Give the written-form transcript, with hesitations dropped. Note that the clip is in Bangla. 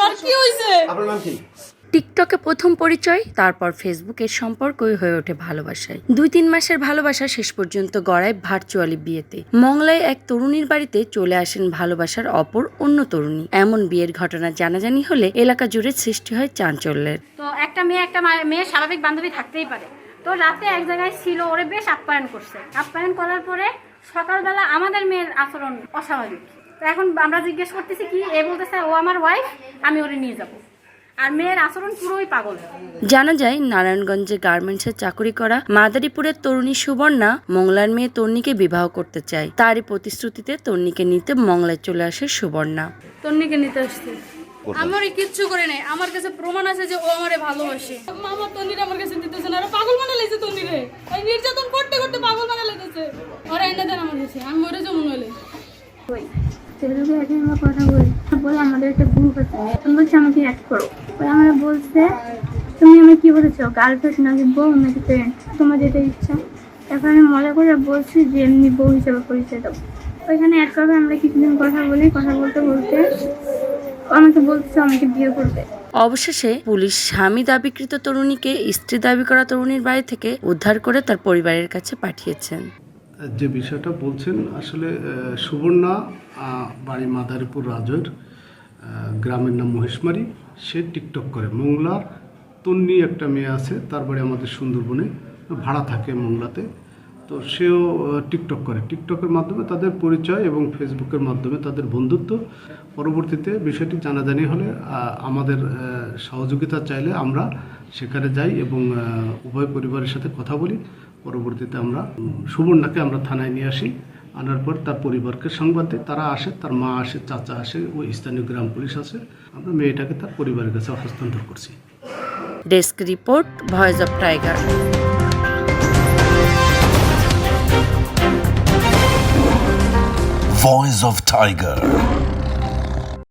বলতেছেন আর কি হইছে? আপনার নাম কি? টিকটকে প্রথম পরিচয়, তারপর ফেসবুকের সম্পর্কই হয়ে ওঠে ভালোবাসায়। 2-3 মাসের ভালোবাসা শেষ পর্যন্ত গড়ায় ভার্চুয়ালি বিয়েতে। মংলায় এক তরুণীর বাড়িতে চলে আসেন ভালোবাসার অপর অন্য তরুণী। এমন বিয়ের ঘটনা জানাজানি হলে এলাকা জুড়ে সৃষ্টি হয় চাঞ্চল্যের। তো একটা মেয়ে স্বাভাবিক বান্ধবী থাকতেই পারে। তো রাতে এক জায়গায় ছিল, ওরে বেশ আপ্যায়ন করছে। আপ্যায়ন করার পরে সকালবেলা আমাদের মেয়ের আচরণ অস্বাভাবিক। তো এখন আমরা জিজ্ঞেস করতেছি কি, এ বলতেছে ও আমার ওয়াইফ, আমি ওরে নিয়ে যাব। আর মেয়ের আচরণ পুরোই পাগল। জানা যায় নারায়ণগঞ্জে গার্মেন্টসে চাকরি করা মাদারীপুরের তরুণী সুবর্ণা মংলার মেয়ে তন্নিকে বিবাহ করতে চায়। তারই প্রতিশ্রুতিতে তন্নিকে নিতে মংলায় চলে আসে সুবর্ণা। তন্নিকে নিতে আসছে। আমারই কিচ্ছু করে নাই, আমার কাছে প্রমাণ আছে যে ও আমারে ভালোবাসে। আমার তন্নির আমার কাছে দিতেছে না, আর পাগল বানা লাইছে তন্নিরে। ওই নির্যাতন করতে করতে পাগল বানা লাইতেছে। ওরা এনে দেন আমার কাছে, আমি মরে যেমন হইলে। সেগুলোকে এখন আমরা কথা বলে আমাদের একটা গ্রুপ আছে, তুমি বলছে আমাকে অ্যাড করো। ওরা আমরা বলছে তুমি আমার কি বলেছো, গার্লফ্রেন্ড নাকি বউ নাকি ফ্রেন্ড, তোমার যেটা ইচ্ছা। এখন আমি মজা করে বলছি যে এমনি বউ হিসেবে পরিচয় দেবো। ওইখানে অ্যাড করবে। আমরা কিছুদিন কথা বলতে বলতে আমাকে বলছে আমাকে বিয়ে করবে। অবশেষে পুলিশ স্বামী দাবিকৃত তরুণীকে স্ত্রী দাবি করা তরুণীর বাড়ি থেকে উদ্ধার করে তার পরিবারের কাছে পাঠিয়েছেন। যে বিষয়টা বলছেন, আসলে সুবর্ণা বাড়ি মাদারীপুর রাজৈর, গ্রামের নাম মহেশমারি। সে টিকটক করে। মংলার তন্নি একটা মেয়ে আছে, তার বাড়ি আমাদের সুন্দরবনে, ভাড়া থাকে মংলাতে। তো সেও টিকটক করে। টিকটকের মাধ্যমে তাদের পরিচয় এবং ফেসবুকের মাধ্যমে তাদের বন্ধুত্ব। পরবর্তীতে বিষয়টি জানাজানি হলে আমাদের সহযোগিতা চাইলে আমরা সেখানে যাই এবং উভয় পরিবারের সাথে কথা বলি। পরবর্তীতে আমরা সুবর্ণাকে আমরা থানায় নিয়ে আসি। আনার পর তার পরিবারকে সংবাদ দিই। তারা আসে, তার মা আসে, চাচা আসে, ওই স্থানীয় গ্রাম পুলিশ আসে। আমরা মেয়েটাকে তার পরিবারের কাছে হস্তান্তর করছি। Desk report, voice of tiger. Voice of Tiger.